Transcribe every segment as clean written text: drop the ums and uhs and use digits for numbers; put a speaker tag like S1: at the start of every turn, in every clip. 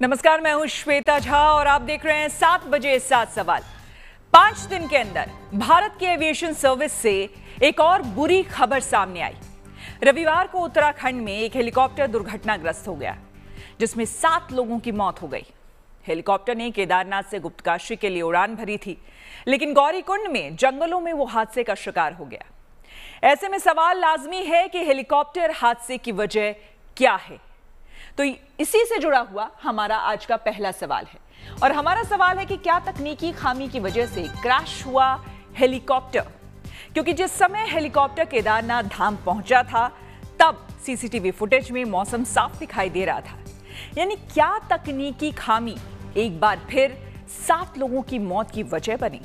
S1: नमस्कार, मैं हूं श्वेता झा और आप देख रहे हैं 7 बजे 7 सवाल। 5 दिन के अंदर भारत के एविएशन सर्विस से एक और बुरी खबर सामने आई। रविवार को उत्तराखंड में एक हेलीकॉप्टर दुर्घटनाग्रस्त हो गया, जिसमें 7 लोगों की मौत हो गई। हेलीकॉप्टर ने केदारनाथ से गुप्तकाशी के लिए उड़ान भरी थी, लेकिन गौरीकुंड में जंगलों में वो हादसे का शिकार हो गया। ऐसे में सवाल लाजमी है कि हेलीकॉप्टर हादसे की वजह क्या है। तो इसी से जुड़ा हुआ हमारा आज का पहला सवाल है, और हमारा सवाल है कि क्या तकनीकी खामी की वजह से क्रैश हुआ हेलीकॉप्टर? क्योंकि जिस समय हेलीकॉप्टर केदारनाथ धाम पहुंचा था, तब सीसीटीवी फुटेज में मौसम साफ दिखाई दे रहा था। यानी क्या तकनीकी खामी एक बार फिर 7 लोगों की मौत की वजह बनी?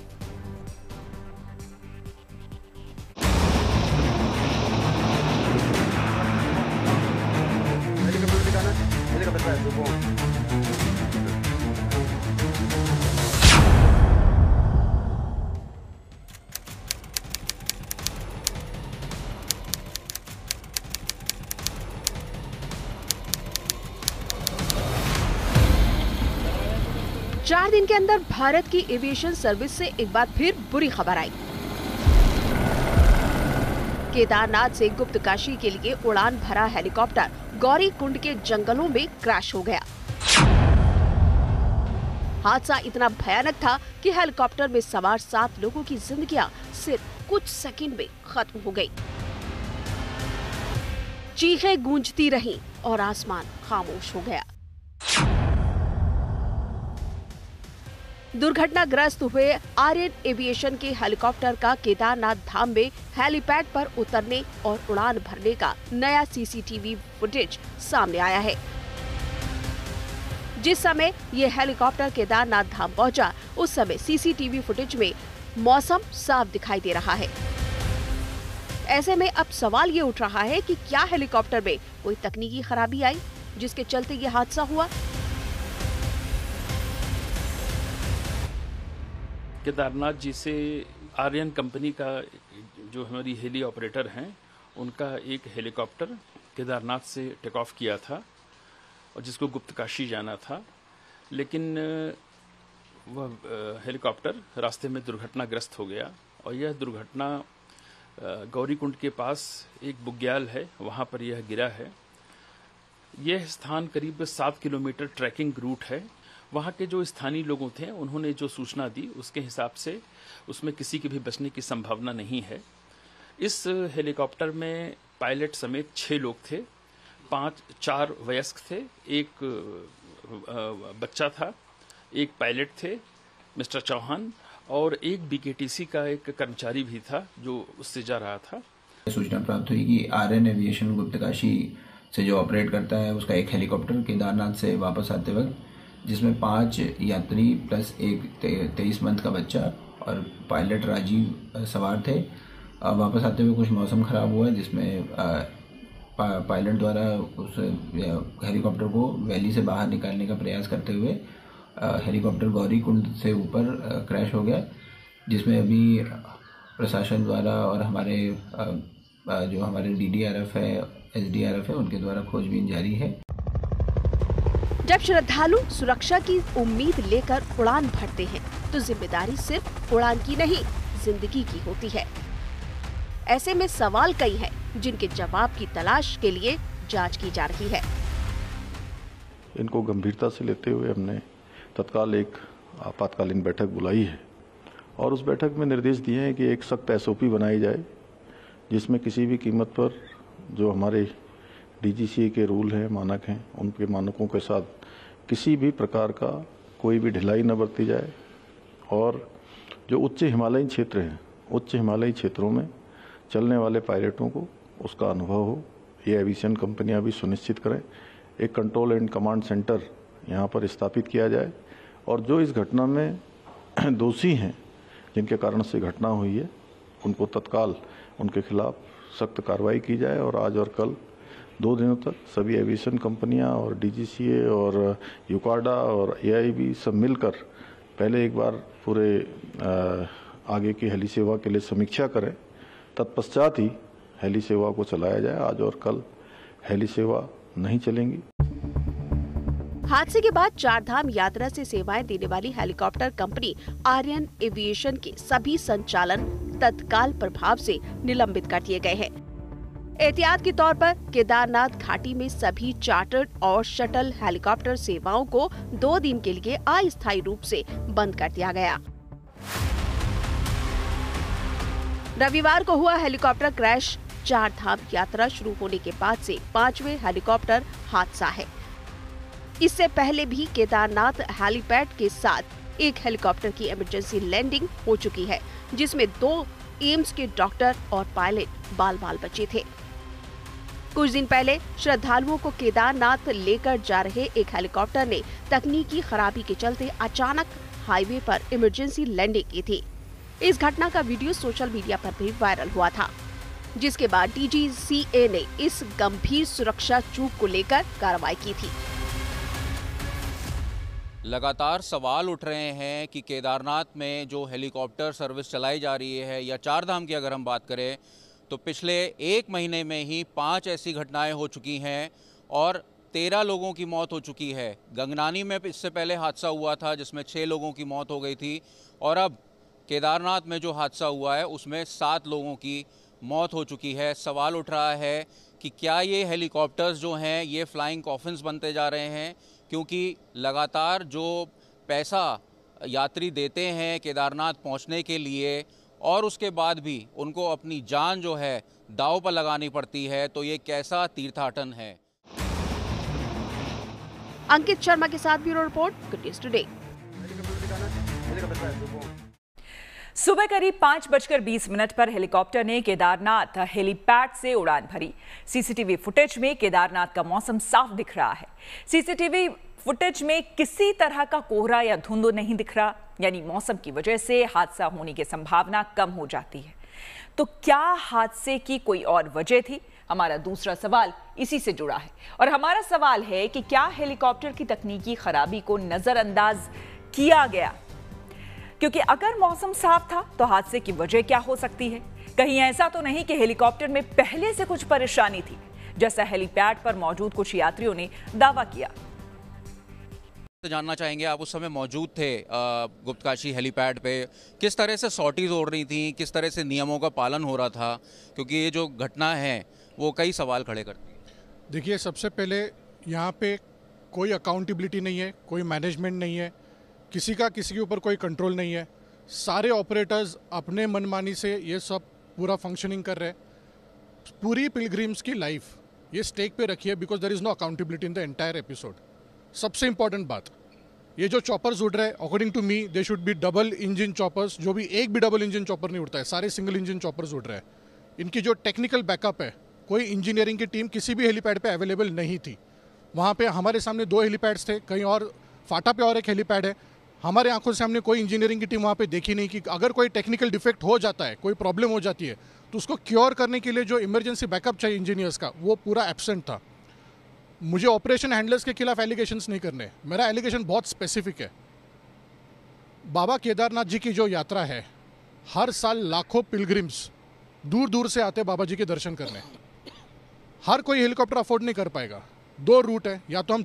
S2: चार दिन के अंदर भारत की एविएशन सर्विस से एक बार फिर बुरी खबर आई। केदारनाथ से गुप्तकाशी के लिए उड़ान भरा हेलीकॉप्टर गौरीकुंड के जंगलों में क्रैश हो गया। हादसा इतना भयानक था कि हेलीकॉप्टर में सवार 7 लोगों की जिंदगियां सिर्फ कुछ सेकंड में खत्म हो गई। चीखें गूंजती रहीं और आसमान खामोश हो गया। दुर्घटनाग्रस्त हुए आर्यन एविएशन के हेलीकॉप्टर का केदारनाथ धाम में हेलीपैड पर उतरने और उड़ान भरने का नया सीसीटीवी फुटेज सामने आया है। जिस समय ये हेलीकॉप्टर केदारनाथ धाम पहुंचा, उस समय सीसीटीवी फुटेज में मौसम साफ दिखाई दे रहा है। ऐसे में अब सवाल ये उठ रहा है कि क्या हेलीकॉप्टर में कोई तकनीकी खराबी आई जिसके चलते ये हादसा हुआ?
S3: केदारनाथ जी से आर्यन कंपनी का जो हमारी हेली ऑपरेटर हैं, उनका एक हेलीकॉप्टर केदारनाथ से टेक ऑफ किया था और जिसको गुप्तकाशी जाना था, लेकिन वह हेलीकॉप्टर रास्ते में दुर्घटनाग्रस्त हो गया। और यह दुर्घटना गौरीकुंड के पास एक बुग्याल है, वहाँ पर यह गिरा है। यह स्थान करीब 7 किलोमीटर ट्रैकिंग रूट है। वहाँ के जो स्थानीय लोगों थे, उन्होंने जो सूचना दी उसके हिसाब से उसमें किसी के भी बचने की संभावना नहीं है। इस हेलीकॉप्टर में पायलट समेत 6 लोग थे। 4 वयस्क थे, एक बच्चा था, एक पायलट थे मिस्टर चौहान, और एक बीकेटीसी का एक कर्मचारी भी था जो उससे जा रहा था।
S4: सूचना प्राप्त हुई कि आर्यन एविएशन गुप्तकाशी से जो ऑपरेट करता है, उसका एक हेलीकॉप्टर केदारनाथ से वापस आते वक्त, जिसमें 5 यात्री प्लस एक 23 मंथ का बच्चा और पायलट राजीव सवार थे। वापस आते हुए कुछ मौसम खराब हुआ, जिसमें पायलट द्वारा उस हेलीकॉप्टर को वैली से बाहर निकालने का प्रयास करते हुए हेलीकॉप्टर गौरीकुंड से ऊपर क्रैश हो गया, जिसमें अभी प्रशासन द्वारा और हमारे जो हमारे DDRF है, SDRF है, उनके द्वारा खोजबीन जारी है।
S2: जब श्रद्धालु सुरक्षा की उम्मीद लेकर उड़ान भरते हैं, तो जिम्मेदारी सिर्फ उड़ान की नहीं, जिंदगी की होती है। ऐसे में सवाल कई हैं, जिनके जवाब की तलाश के लिए जांच की जा रही है।
S5: इनको गंभीरता से लेते हुए हमने तत्काल एक आपातकालीन बैठक बुलाई है और उस बैठक में निर्देश दिए हैं कि एक सख्त SOP बनाई जाए, जिसमें किसी भी कीमत पर जो हमारे DGCA के रूल हैं, मानक हैं, उनके मानकों के साथ किसी भी प्रकार का कोई भी ढिलाई न बरती जाए। और जो उच्च हिमालयी क्षेत्र हैं, उच्च हिमालयी क्षेत्रों में चलने वाले पायलटों को उसका अनुभव हो, ये एविएशन कंपनियां भी सुनिश्चित करें। एक कंट्रोल एंड कमांड सेंटर यहाँ पर स्थापित किया जाए और जो इस घटना में दोषी हैं, जिनके कारण से घटना हुई है, उनको तत्काल उनके खिलाफ सख्त कार्रवाई की जाए। और आज और कल 2 दिनों तक सभी एविएशन कंपनियां और DGCA और यूकाडा और AIB सब मिलकर पहले एक बार पूरे आगे की हेली सेवा के लिए समीक्षा करें, तत्पश्चात ही हेली सेवा को चलाया जाए। आज और कल हेली सेवा नहीं चलेंगी।
S2: हादसे के बाद चारधाम यात्रा से सेवाएं देने वाली हेलीकॉप्टर कंपनी आर्यन एविएशन के सभी संचालन तत्काल प्रभाव से निलंबित कर दिए गए हैं। एहतियात के तौर पर केदारनाथ घाटी में सभी चार्टर्ड और शटल हेलीकॉप्टर सेवाओं को 2 दिन के लिए अस्थायी रूप से बंद कर दिया गया। रविवार को हुआ हेलीकॉप्टर क्रैश चारधाम यात्रा शुरू होने के बाद से 5वें हेलीकॉप्टर हादसा है। इससे पहले भी केदारनाथ हेलीपैड के साथ एक हेलीकॉप्टर की इमरजेंसी लैंडिंग हो चुकी है, जिसमें 2 एम्स के डॉक्टर और पायलट बाल बचे थे। कुछ दिन पहले श्रद्धालुओं को केदारनाथ लेकर जा रहे एक हेलीकॉप्टर ने तकनीकी खराबी के चलते अचानक हाईवे पर इमरजेंसी लैंडिंग की थी। इस घटना का वीडियो सोशल मीडिया पर भी वायरल हुआ था, जिसके बाद DGCA ने इस गंभीर सुरक्षा चूक को लेकर कार्रवाई की थी।
S6: लगातार सवाल उठ रहे हैं कि केदारनाथ में जो हेलीकॉप्टर सर्विस चलाई जा रही है या चारधाम की अगर हम बात करें तो पिछले 1 महीने में ही 5 ऐसी घटनाएं हो चुकी हैं और 13 लोगों की मौत हो चुकी है। गंगनानी में इससे पहले हादसा हुआ था जिसमें 6 लोगों की मौत हो गई थी और अब केदारनाथ में जो हादसा हुआ है उसमें 7 लोगों की मौत हो चुकी है। सवाल उठ रहा है कि क्या ये हेलीकॉप्टर्स जो हैं ये फ्लाइंग कॉफिन्स बनते जा रहे हैं, क्योंकि लगातार जो पैसा यात्री देते हैं केदारनाथ पहुंचने के लिए और उसके बाद भी उनको अपनी जान जो है दांव पर लगानी पड़ती है, तो ये कैसा तीर्थाटन है।
S2: अंकित शर्मा के साथ bureau report, good news today.
S1: सुबह करीब 5:20 पर हेलीकॉप्टर ने केदारनाथ हेलीपैड से उड़ान भरी। सीसीटीवी फुटेज में केदारनाथ का मौसम साफ दिख रहा है। सीसीटीवी फुटेज में किसी तरह का कोहरा या धुंध नहीं दिख रहा, यानी मौसम की वजह से हादसा होने की संभावना कम हो जाती है। तो क्या हादसे की कोई और वजह थी? हमारा दूसरा सवाल इसी से जुड़ा है और हमारा सवाल है कि क्या हेलीकॉप्टर की तकनीकी खराबी को नजरअंदाज किया गया? क्योंकि अगर मौसम साफ था तो हादसे की वजह क्या हो सकती है? कहीं ऐसा तो नहीं कि हेलीकॉप्टर में पहले से कुछ परेशानी थी, जैसा हेलीपैड पर मौजूद कुछ यात्रियों ने दावा किया।
S6: जानना चाहेंगे, आप उस समय मौजूद थे गुप्तकाशी हेलीपैड पे, किस तरह से सॉर्टीज हो रही थी, किस तरह से नियमों का पालन हो रहा था, क्योंकि ये जो घटना है वो कई सवाल खड़े करती है।
S7: देखिए, सबसे पहले यहाँ पे कोई अकाउंटेबिलिटी नहीं है, कोई मैनेजमेंट नहीं है, किसी के ऊपर कोई कंट्रोल नहीं है। सारे ऑपरेटर्स अपने मनमानी से ये सब पूरा फंक्शनिंग कर रहे हैं। पूरी पिलग्रिम्स की लाइफ ये स्टेक पे रखी है because there is no accountability in the entire episode. सबसे इंपॉर्टेंट बात, ये जो चॉपर्स उड़ रहे हैं, according to me they should be double engine choppers. जो भी एक भी डबल इंजन चॉपर नहीं उड़ता है, सारे सिंगल इंजन चॉपर्स उड़ रहे हैं। इनकी जो टेक्निकल बैकअप है, कोई इंजीनियरिंग की टीम किसी भी हेलीपैड पे अवेलेबल नहीं थी। वहाँ पे हमारे सामने 2 हेलीपैड्स थे, कहीं और फाटा पे और एक हेलीपैड है। हमारे आंखों से हमने कोई इंजीनियरिंग की टीम वहाँ पे देखी नहीं कि अगर कोई टेक्निकल डिफेक्ट हो जाता है, कोई प्रॉब्लम हो जाती है, तो उसको क्योर करने के लिए जो इमरजेंसी बैकअप चाहिए इंजीनियर्स का, वो पूरा एब्सेंट था। मुझे ऑपरेशन हैंडलर्स के खिलाफ एलिगेशंस नहीं करने, मेरा एलिगेशन बहुत स्पेसिफिक है। बाबा केदारनाथ जी की जो यात्रा है, हर साल लाखों पिलग्रिम्स दूर दूर से आते हैं बाबा जी के दर्शन करने। हर कोई हेलीकॉप्टर अफोर्ड नहीं कर पाएगा। 2 रूट है, या तो हम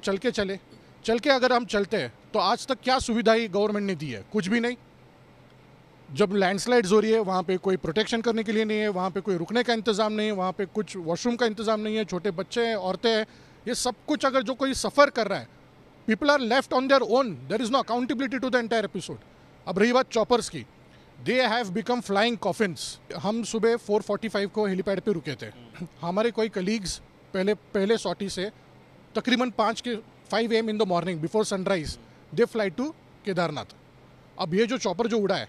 S7: चल के अगर हम चलते हैं तो आज तक क्या सुविधाएं गवर्नमेंट ने दी है? कुछ भी नहीं। जब लैंडस्लाइड्स हो रही है वहाँ पे कोई प्रोटेक्शन करने के लिए नहीं है, वहाँ पे कोई रुकने का इंतज़ाम नहीं है, वहाँ पे कुछ वॉशरूम का इंतज़ाम नहीं है, छोटे बच्चे हैं, औरतें हैं, ये सब कुछ अगर जो कोई सफ़र कर रहा है, people are left on their own, there is no accountability to the entire episode. अब रही बात चॉपर्स की, they have become flying coffins. हम सुबह 4:45 को हेलीपैड पे रुके थे। हमारे कोई कलीग्स पहले सॉटी से तकरीबन 5 AM in the morning before sunrise they fly to Kedarnath. अब ये जो चॉपर जो उड़ा है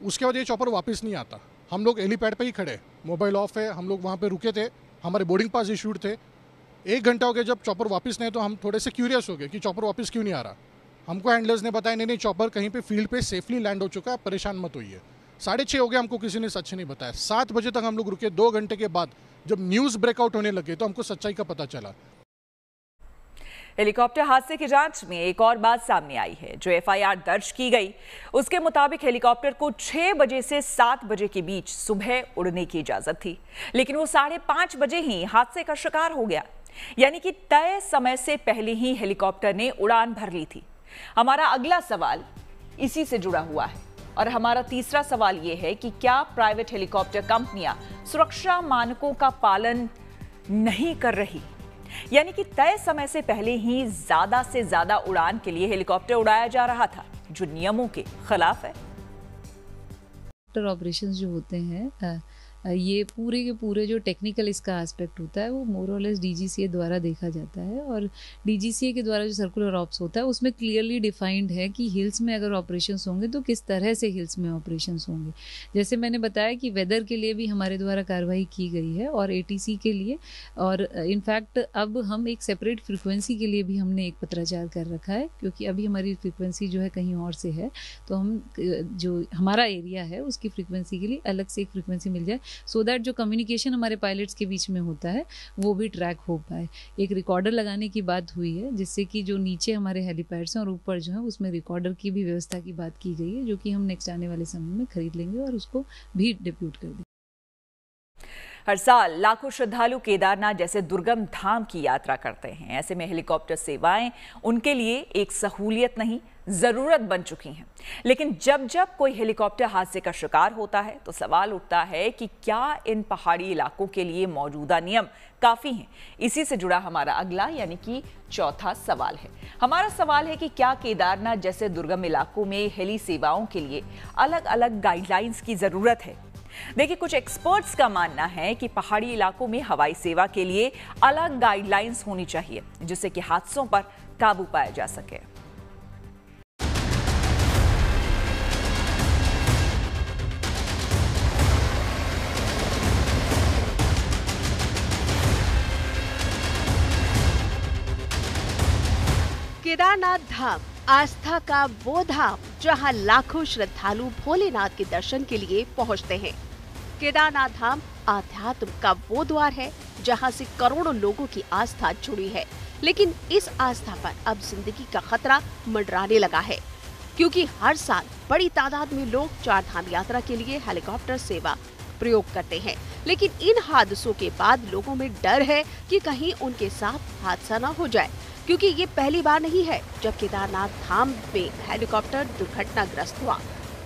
S7: उसके बाद ये चॉपर वापस नहीं आता। हम लोग हेलीपैड पे ही खड़े, मोबाइल ऑफ है, हम लोग वहाँ पे रुके थे, हमारे बोर्डिंग पास इशूड थे। 1 घंटा हो गया जब चॉपर वापस नहीं, तो हम थोड़े से क्यूरियस हो गए कि चॉपर वापस क्यों नहीं आ रहा। हमको हैंडलर्स ने बताया नहीं चॉपर कहीं पे फील्ड पे सेफली लैंड हो चुका है, परेशान मत होइए। 6:30 हो गया, हमको किसी ने सच नहीं बताया। 7 बजे तक हम लोग रुके। 2 घंटे के बाद जब न्यूज़ ब्रेकआउट होने लगे तो हमको सच्चाई का पता चला।
S1: हेलीकॉप्टर हादसे की जांच में एक और बात सामने आई है। जो FIR दर्ज की गई उसके मुताबिक हेलीकॉप्टर को 6 बजे से 7 बजे के बीच सुबह उड़ने की इजाजत थी, लेकिन वो 5:30 बजे ही हादसे का शिकार हो गया। यानी कि तय समय से पहले ही हेलीकॉप्टर ने उड़ान भर ली थी। हमारा अगला सवाल इसी से जुड़ा हुआ है और हमारा तीसरा सवाल यह है कि क्या प्राइवेट हेलीकॉप्टर कंपनियां सुरक्षा मानकों का पालन नहीं कर रही, यानी कि तय समय से पहले ही ज्यादा से ज्यादा उड़ान के लिए हेलीकॉप्टर उड़ाया जा रहा था, जो नियमों के खिलाफ है।
S8: ऑपरेशंस जो होते हैं ये पूरे के पूरे जो टेक्निकल इसका एस्पेक्ट होता है वो मोर और लेस डीजीसीए द्वारा देखा जाता है, और डीजीसीए के द्वारा जो सर्कुलर ऑप्स होता है उसमें क्लियरली डिफाइंड है कि हिल्स में अगर ऑपरेशंस होंगे तो किस तरह से हिल्स में ऑपरेशंस होंगे। जैसे मैंने बताया कि वेदर के लिए भी हमारे द्वारा कार्रवाई की गई है और एटीसी के लिए, और इनफैक्ट अब हम एक सेपरेट फ्रिक्वेंसी के लिए भी हमने एक पत्राचार कर रखा है, क्योंकि अभी हमारी फ्रिक्वेंसी जो है कहीं और से है, तो हम जो हमारा एरिया है उसकी फ्रिक्वेंसी के लिए अलग से एक फ्रिक्वेंसी मिल जाए, सो दैट जो कम्युनिकेशन हमारे पायलट्स के बीच में होता है वो भी ट्रैक हो पाए। एक रिकॉर्डर लगाने की बात हुई है, जिससे कि जो नीचे हमारे हेलीपैड्स हैं और ऊपर जो है उसमें रिकॉर्डर की भी व्यवस्था की बात की गई है, जो कि हम नेक्स्ट आने वाले समय में खरीद लेंगे और उसको भी डिप्यूट कर देंगे।
S1: हर साल लाखों श्रद्धालु केदारनाथ जैसे दुर्गम धाम की यात्रा करते हैं। ऐसे में हेलीकॉप्टर सेवाएं उनके लिए एक सहूलियत नहीं, जरूरत बन चुकी हैं। लेकिन जब जब कोई हेलीकॉप्टर हादसे का शिकार होता है तो सवाल उठता है कि क्या इन पहाड़ी इलाकों के लिए मौजूदा नियम काफी हैं। इसी से जुड़ा हमारा अगला यानी कि चौथा सवाल है। हमारा सवाल है कि क्या केदारनाथ जैसे दुर्गम इलाकों में हेली सेवाओं के लिए अलग अलग गाइडलाइंस की जरूरत है। देखिए, कुछ एक्सपर्ट्स का मानना है कि पहाड़ी इलाकों में हवाई सेवा के लिए अलग गाइडलाइंस होनी चाहिए, जिससे कि हादसों पर काबू पाया जा सके।
S2: केदारनाथ धाम आस्था का वो धाम जहां लाखों श्रद्धालु भोलेनाथ के दर्शन के लिए पहुंचते हैं। केदारनाथ धाम आध्यात्म का वो द्वार है जहां से करोड़ों लोगों की आस्था जुड़ी है। लेकिन इस आस्था पर अब जिंदगी का खतरा मंडराने लगा है, क्योंकि हर साल बड़ी तादाद में लोग चार धाम यात्रा के लिए हेलीकॉप्टर सेवा प्रयोग करते हैं। लेकिन इन हादसों के बाद लोगों में डर है कि कहीं उनके साथ हादसा न हो जाए, क्योंकि ये पहली बार नहीं है जब केदारनाथ धाम में हेलीकॉप्टर दुर्घटनाग्रस्त हुआ।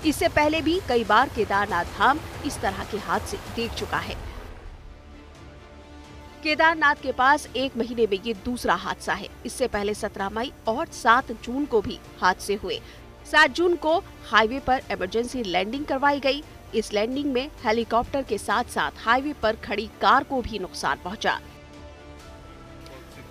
S2: इससे पहले भी कई बार केदारनाथ धाम इस तरह के हादसे देख चुका है। केदारनाथ के पास एक महीने में ये दूसरा हादसा है। इससे पहले 17 मई और 7 जून को भी हादसे हुए। 7 जून को हाईवे पर इमरजेंसी लैंडिंग करवाई गई। इस लैंडिंग में हेलीकॉप्टर के साथ साथ हाईवे पर खड़ी कार को भी नुकसान पहुंचा।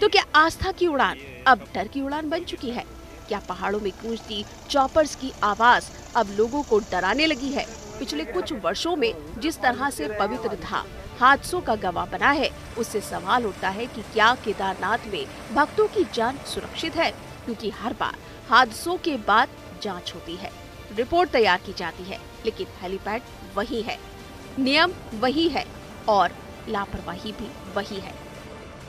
S2: तो क्या आस्था की उड़ान अब डर की उड़ान बन चुकी है? क्या पहाड़ों में गूंजती चॉपर्स की आवाज अब लोगों को डराने लगी है? पिछले कुछ वर्षों में जिस तरह से पवित्र धाम हादसों का गवाह बना है, उससे सवाल उठता है कि क्या केदारनाथ में भक्तों की जान सुरक्षित है? क्योंकि हर बार हादसों के बाद जांच होती है, रिपोर्ट तैयार की जाती है, लेकिन हेलीपैड वही है, नियम वही है और लापरवाही भी वही है।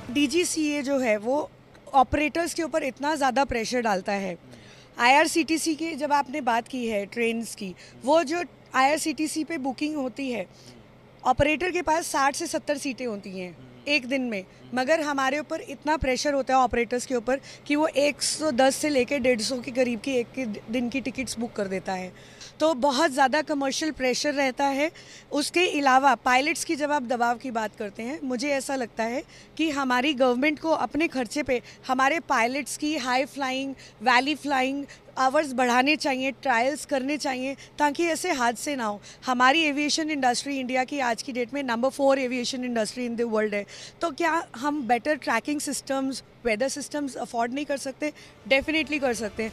S9: डीजीसीए जो है वो ऑपरेटर्स के ऊपर इतना ज़्यादा प्रेशर डालता है। आईआरसीटीसी की जब आपने बात की है ट्रेन्स की, वो जो आईआरसीटीसी पे बुकिंग होती है, ऑपरेटर के पास 60 से 70 सीटें होती हैं एक दिन में, मगर हमारे ऊपर इतना प्रेशर होता है ऑपरेटर्स के ऊपर कि वो 110 से लेकर 150 के करीब की एक दिन की टिकट्स बुक कर देता है। तो बहुत ज़्यादा कमर्शियल प्रेशर रहता है। उसके अलावा पायलट्स की जब आप दबाव की बात करते हैं, मुझे ऐसा लगता है कि हमारी गवर्नमेंट को अपने खर्चे पे हमारे पायलट्स की high flying, valley flying hours बढ़ाने चाहिए, ट्रायल्स करने चाहिए, ताकि ऐसे हादसे ना हो। हमारी एविएशन इंडस्ट्री इंडिया की आज की डेट में number 4 aviation industry in the world है। तो क्या हम better tracking systems, weather systems afford नहीं कर सकते? डेफिनेटली कर सकते हैं।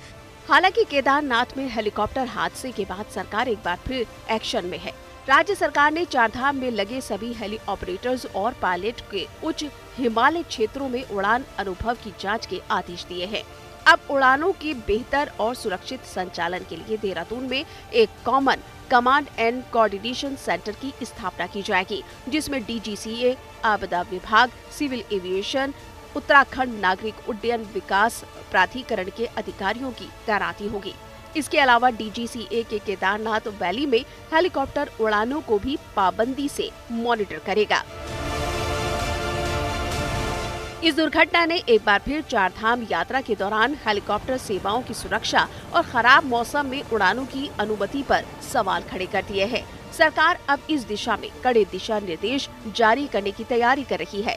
S2: हालांकि केदारनाथ में हेलीकॉप्टर हादसे के बाद सरकार एक बार फिर एक्शन में है। राज्य सरकार ने चारधाम में लगे सभी हेली ऑपरेटर्स और पायलट के उच्च हिमालय क्षेत्रों में उड़ान अनुभव की जांच के आदेश दिए हैं। अब उड़ानों के बेहतर और सुरक्षित संचालन के लिए देहरादून में एक common command and coordination centre की स्थापना की जाएगी, जिसमें डीजीसीए, आपदा विभाग, सिविल एविएशन, उत्तराखंड नागरिक उड्डयन विकास प्राधिकरण के अधिकारियों की तैनाती होगी। इसके अलावा डीजीसीए के केदारनाथ वैली में हेलीकॉप्टर उड़ानों को भी पाबंदी से मॉनिटर करेगा। इस दुर्घटना ने एक बार फिर चारधाम यात्रा के दौरान हेलीकॉप्टर सेवाओं की सुरक्षा और खराब मौसम में उड़ानों की अनुमति पर सवाल खड़े कर दिए हैं। सरकार अब इस दिशा में कड़े दिशा निर्देश जारी करने की तैयारी कर रही है।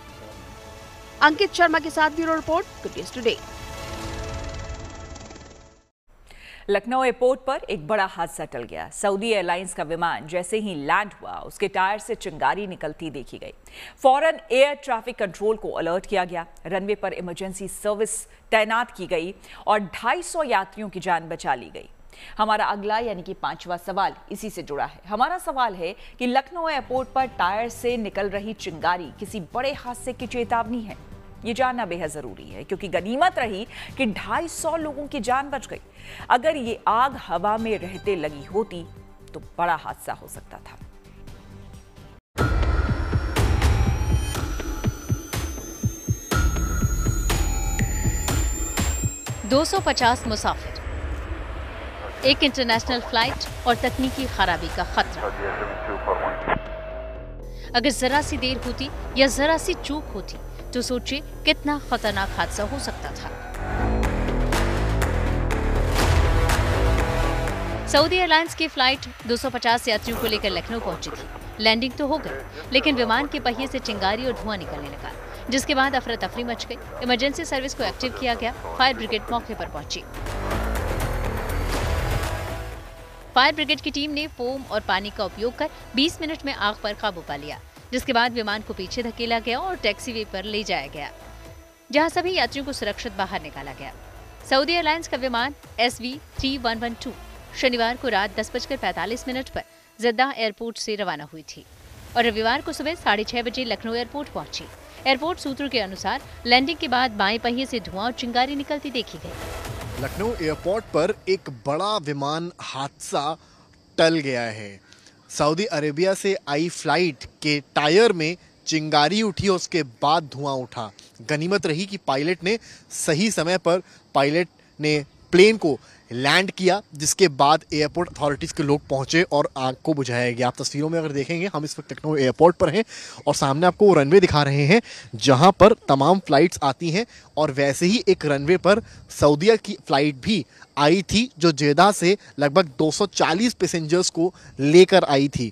S2: अंकित शर्मा के साथ bureau report, good news today.
S1: Lucknow airport पर एक बड़ा हादसा टल गया। सऊदी एयरलाइंस का विमान जैसे ही लैंड हुआ, उसके टायर से चिंगारी निकलती देखी गई। फौरन एयर ट्रैफिक कंट्रोल को अलर्ट किया गया। रनवे पर इमरजेंसी सर्विस तैनात की गई और 250 यात्रियों की जान बचा ली गई। हमारा अगला यानी कि 5वां सवाल इसी से जुड़ा है। हमारा सवाल है कि लखनऊ एयरपोर्ट पर टायर से निकल रही चिंगारी किसी बड़े हादसे की चेतावनी है? ये जानना बेहद जरूरी है, क्योंकि गनीमत रही कि 250 लोगों की जान बच गई। अगर ये आग हवा में रहते लगी होती तो बड़ा हादसा हो सकता था।
S10: $250 मुसाफिर, एक इंटरनेशनल फ्लाइट और तकनीकी खराबी का खतरा। अगर जरा सी देर होती या जरा सी चूक होती तो सोचिए कितना खतरनाक हादसा हो सकता था। सऊदी एयरलाइंस की फ्लाइट 250 यात्रियों को लेकर लखनऊ पहुंची थी। लैंडिंग तो हो गई, लेकिन विमान के पहिए से चिंगारी और धुआं निकलने लगा, जिसके बाद अफरा तफरी मच गई। इमरजेंसी सर्विस को एक्टिव किया गया। फायर ब्रिगेड मौके पर पहुंची। फायर ब्रिगेड की टीम ने फोम और पानी का उपयोग कर 20 मिनट में आग पर काबू पा लिया, जिसके बाद विमान को पीछे धकेला गया और टैक्सीवे पर ले जाया गया, जहां सभी यात्रियों को सुरक्षित बाहर निकाला गया। सऊदी एयरलाइंस का विमान SV3112 शनिवार को रात 10:45 पर जद्दा एयरपोर्ट से रवाना हुई थी और रविवार को सुबह 6:30 बजे लखनऊ एयरपोर्ट पहुंची। एयरपोर्ट सूत्रों के अनुसार लैंडिंग के बाद बाएं पहिए से धुआं और चिंगारी निकलती देखी गई।
S11: लखनऊ एयरपोर्ट पर एक बड़ा विमान हादसा टल गया है। सऊदी अरेबिया से आई फ्लाइट के टायर में चिंगारी उठी और उसके बाद धुआं उठा। गनीमत रही कि पायलट ने सही समय पर प्लेन को लैंड किया, जिसके बाद एयरपोर्ट अथॉरिटीज़ के लोग पहुंचे और आग को बुझाया गया। आप तस्वीरों में अगर देखेंगे, हम इस वक्त लखनऊ एयरपोर्ट पर हैं और सामने आपको वो रनवे दिखा रहे हैं जहां पर तमाम फ्लाइट्स आती हैं, और वैसे ही एक रनवे पर सऊदीया की फ्लाइट भी आई थी जो जेदा से लगभग 240 पैसेंजर्स को लेकर आई थी।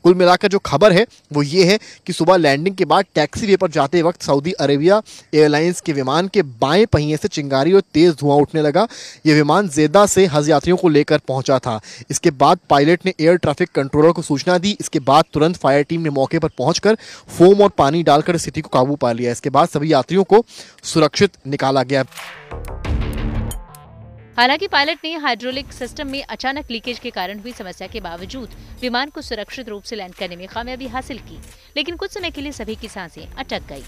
S11: कुल मिलाकर जो खबर है वो ये है कि सुबह लैंडिंग के बाद टैक्सीवे पर जाते वक्त सऊदी अरेबिया एयरलाइंस के विमान के बाएं पहिए से चिंगारी और तेज धुआं उठने लगा। ये विमान जेदा से हज यात्रियों को लेकर पहुंचा था। इसके बाद पायलट ने एयर ट्रैफिक कंट्रोलर को सूचना दी। इसके बाद तुरंत फायर टीम ने मौके पर पहुंचकर फोम और पानी डालकर स्थिति को काबू पा लिया। इसके बाद सभी यात्रियों को सुरक्षित निकाला गया।
S10: हालांकि पायलट ने हाइड्रोलिक सिस्टम में अचानक लीकेज के कारण हुई समस्या के बावजूद विमान को सुरक्षित रूप से लैंड करने में कामयाबी हासिल की, लेकिन कुछ समय के लिए सभी की सांसें अटक गई।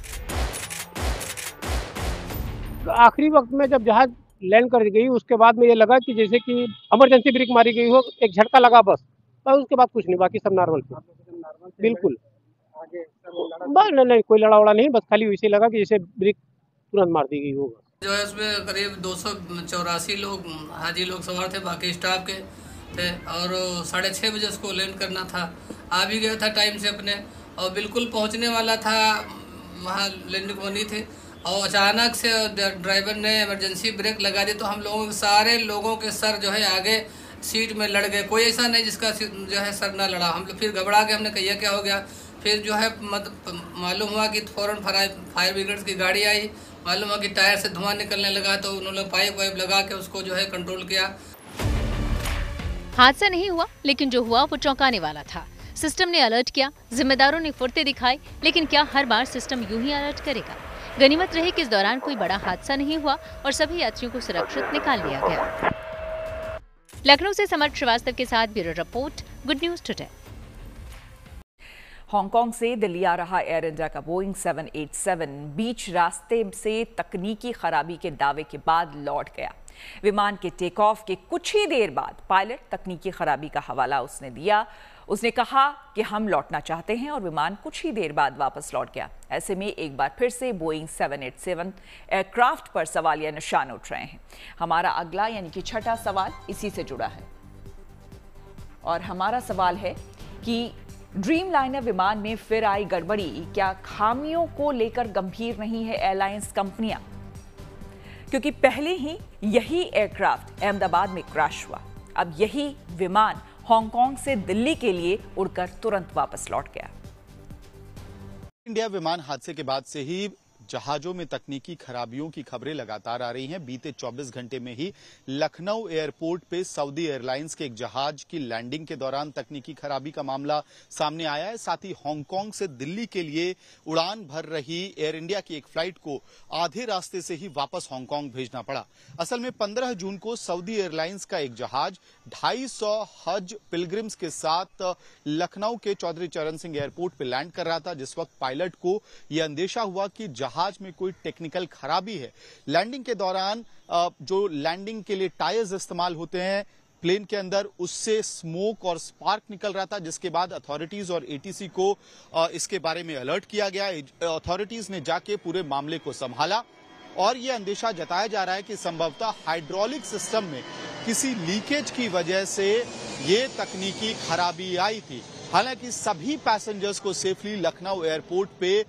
S12: आखिरी वक्त में जब जहाज लैंड कर गई, उसके बाद में ये लगा कि जैसे कि इमरजेंसी ब्रेक मारी गई हो, एक झटका लगा बस उसके बाद कुछ नहीं, बाकी सब नॉर्मल था। बिल्कुल बस नहीं, कोई लड़ा उड़ा नहीं, बस खाली वैसे लगा कि जैसे ब्रेक तुरंत मार दी गई होगा।
S13: जो है उसमें करीब 284 लोग हाजी लोग सवार थे, बाकी स्टाफ के थे, और 6:30 बजे उसको लैंड करना था। आ भी गया था टाइम से अपने, और बिल्कुल पहुंचने वाला था, वहाँ लैंडिंग होनी थी, और अचानक से ड्राइवर ने इमरजेंसी ब्रेक लगा दी, तो हम लोगों सारे लोगों के सर जो है आगे सीट में लड़ गए। कोई ऐसा नहीं जिसका जो है सर ना लड़ा। हम लोग फिर घबरा के हमने कहा क्या हो गया। फिर जो है मालूम हुआ कि फौरन फायर ब्रिगेड की गाड़ी आई। मालूम हुआ कि टायर से धुआं निकलने लगा, तो उन्होंने पाइप वाइप लगा के उसको जो है कंट्रोल किया।
S10: हादसा नहीं हुआ, लेकिन जो हुआ वो चौंकाने वाला था। सिस्टम ने अलर्ट किया, जिम्मेदारों ने फुर्ती दिखाई, लेकिन क्या हर बार सिस्टम यूं ही अलर्ट करेगा? गनीमत रही कि इस दौरान कोई बड़ा हादसा नहीं हुआ और सभी यात्रियों को सुरक्षित निकाल लिया गया। लखनऊ से समर्थ श्रीवास्तव के साथ bureau report, good news today.
S1: Hong Kong से दिल्ली आ रहा एयर इंडिया का बोइंग 787 बीच रास्ते से तकनीकी खराबी के दावे के बाद लौट गया। विमान के टेक ऑफ के कुछ ही देर बाद पायलट तकनीकी खराबी का हवाला उसने दिया। उसने कहा कि हम लौटना चाहते हैं, और विमान कुछ ही देर बाद वापस लौट गया। ऐसे में एक बार फिर से बोइंग 787 एयरक्राफ्ट पर सवालिया निशान उठ रहे हैं। हमारा अगला यानी कि 6वां सवाल इसी से जुड़ा है, और हमारा सवाल है कि ड्रीमलाइनर विमान में फिर आई गड़बड़ी। क्या खामियों को लेकर गंभीर नहीं है एयरलाइंस कंपनियां? क्योंकि पहले ही यही एयरक्राफ्ट अहमदाबाद में क्रैश हुआ। अब यही विमान हांगकांग से दिल्ली के लिए उड़कर तुरंत वापस लौट गया।
S14: इंडिया विमान हादसे के बाद से ही जहाजों में तकनीकी खराबियों की खबरें लगातार आ रही हैं। बीते 24 घंटे में ही लखनऊ एयरपोर्ट पे सऊदी एयरलाइंस के एक जहाज की लैंडिंग के दौरान तकनीकी खराबी का मामला सामने आया है। साथ ही हांगकांग से दिल्ली के लिए उड़ान भर रही एयर इंडिया की एक फ्लाइट को आधे रास्ते से ही वापस हांगकांग भेजना पड़ा। असल में 15 जून को सऊदी एयरलाइंस का एक जहाज 250 हज पिलग्रिम्स के साथ लखनऊ के चौधरी चरण सिंह एयरपोर्ट पर लैंड कर रहा था, जिस वक्त पायलट को यह अंदेशा हुआ कि जहाज में कोई टेक्निकल खराबी है। लैंडिंग के दौरान जो लैंडिंग के लिए टायर्स इस्तेमाल होते हैं प्लेन के अंदर, उससे स्मोक और स्पार्क निकल रहा था, जिसके बाद अथॉरिटीज और एटीसी को इसके बारे में अलर्ट किया गया। अथॉरिटीज ने जाके पूरे मामले को संभाला और यह अंदेशा जताया जा रहा है कि संभवतः हाइड्रोलिक सिस्टम में किसी लीकेज की वजह से ये तकनीकी खराबी आई थी। हालांकि सभी पैसेंजर्स को सेफली लखनऊ एयरपोर्ट पे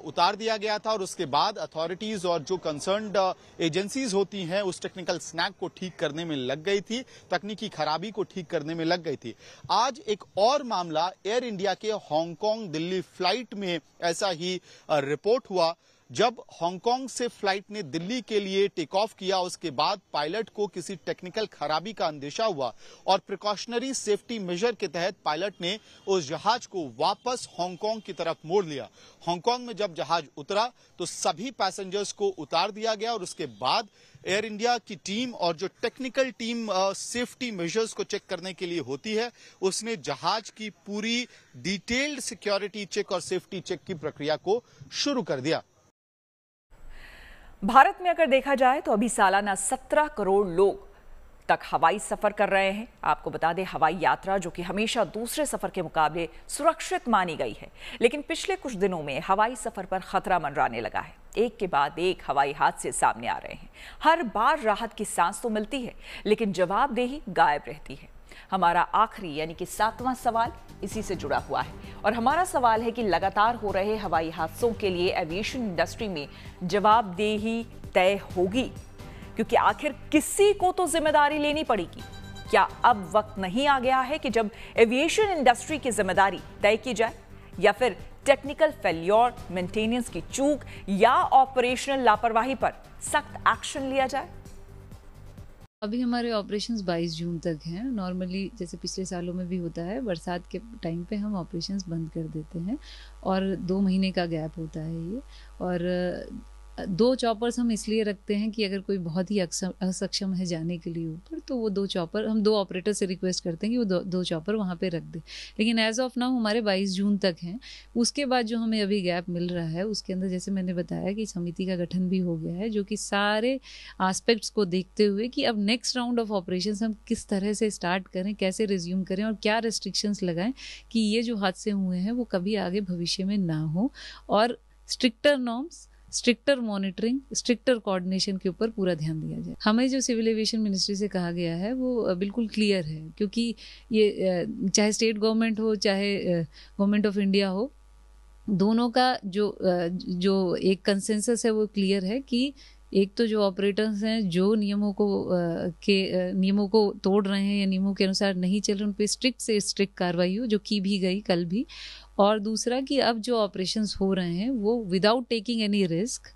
S14: उतार दिया गया था और उसके बाद अथॉरिटीज और जो कंसर्न्ड एजेंसीज होती हैं उस टेक्निकल स्नैग को ठीक करने में लग गई थी, तकनीकी खराबी को ठीक करने में लग गई थी। आज एक और मामला एयर इंडिया के हांगकांग दिल्ली फ्लाइट में ऐसा ही रिपोर्ट हुआ। जब हांगकांग से फ्लाइट ने दिल्ली के लिए टेक ऑफ किया, उसके बाद पायलट को किसी टेक्निकल खराबी का अंदेशा हुआ और प्रिकॉशनरी सेफ्टी मेजर के तहत पायलट ने उस जहाज को वापस हांगकांग की तरफ मोड़ लिया। हांगकांग में जब जहाज उतरा तो सभी पैसेंजर्स को उतार दिया गया और उसके बाद एयर इंडिया की टीम और जो टेक्निकल टीम सेफ्टी मेजर्स को चेक करने के लिए होती है, उसने जहाज की पूरी डिटेल्ड सिक्योरिटी चेक और सेफ्टी चेक की प्रक्रिया को शुरू कर दिया।
S1: भारत में अगर देखा जाए तो अभी सालाना 17 करोड़ लोग तक हवाई सफर कर रहे हैं। आपको बता दें, हवाई यात्रा जो कि हमेशा दूसरे सफर के मुकाबले सुरक्षित मानी गई है, लेकिन पिछले कुछ दिनों में हवाई सफर पर खतरा मंडराने लगा है। एक के बाद एक हवाई हादसे सामने आ रहे हैं। हर बार राहत की सांस तो मिलती है, लेकिन जवाबदेही गायब रहती है। हमारा आखिरी यानी कि 7वां सवाल इसी से जुड़ा हुआ है और हमारा सवाल है कि लगातार हो रहे हवाई हादसों के लिए एविएशन इंडस्ट्री में जवाबदेही तय होगी, क्योंकि आखिर किसी को तो जिम्मेदारी लेनी पड़ेगी। क्या अब वक्त नहीं आ गया है कि जब एविएशन इंडस्ट्री की जिम्मेदारी तय की जाए, या फिर टेक्निकल फेल्योर, मेंटेनेंस की चूक या ऑपरेशनल लापरवाही पर सख्त एक्शन लिया जाए?
S8: अभी हमारे ऑपरेशंस 22 जून तक हैं। नॉर्मली जैसे पिछले सालों में भी होता है, बरसात के टाइम पे हम ऑपरेशंस बंद कर देते हैं और 2 महीने का गैप होता है ये। और 2 चॉपर्स हम इसलिए रखते हैं कि अगर कोई बहुत ही असक्षम है जाने के लिए ऊपर, तो वो 2 चॉपर हम 2 ऑपरेटर से रिक्वेस्ट करते हैं कि वो 2 चॉपर वहाँ पे रख दे। लेकिन एज ऑफ नाउ हमारे 22 जून तक हैं। उसके बाद जो हमें अभी गैप मिल रहा है, उसके अंदर जैसे मैंने बताया कि समिति का गठन भी हो गया है, जो कि सारे एस्पेक्ट्स को देखते हुए कि अब नेक्स्ट राउंड ऑफ ऑपरेशन हम किस तरह से स्टार्ट करें, कैसे रिज्यूम करें और क्या रेस्ट्रिक्शंस लगाएं कि ये जो हादसे हुए हैं वो कभी आगे भविष्य में ना हो। और stricter norms, stricter monitoring, stricter coordination के ऊपर पूरा ध्यान दिया जाए। हमें जो सिविल एविएशन मिनिस्ट्री से कहा गया है वो बिल्कुल क्लियर है, क्योंकि ये चाहे स्टेट गवर्नमेंट हो चाहे गवर्नमेंट ऑफ इंडिया हो, दोनों का जो एक कंसेंसस है वो क्लियर है कि एक तो जो ऑपरेटर्स हैं जो नियमों को तोड़ रहे हैं या नियमों के अनुसार नहीं चल रहे, उन पर स्ट्रिक्ट से स्ट्रिक्ट कार्रवाई हो, जो की भी गई कल भी। और दूसरा कि अब जो ऑपरेशंस हो रहे हैं वो विदाउट टेकिंग एनी रिस्क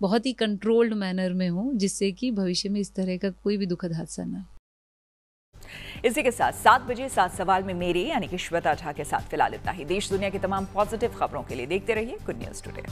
S8: बहुत ही कंट्रोल्ड मैनर में हो, जिससे कि भविष्य में इस तरह का कोई भी दुखद हादसा ना हो।
S1: इसी के साथ 7 बजे 7 सवाल में मेरे यानी कि श्वेता झा के साथ फिलहाल इतना ही। देश दुनिया की तमाम पॉजिटिव खबरों के लिए देखते रहिए गुड न्यूज टुडे।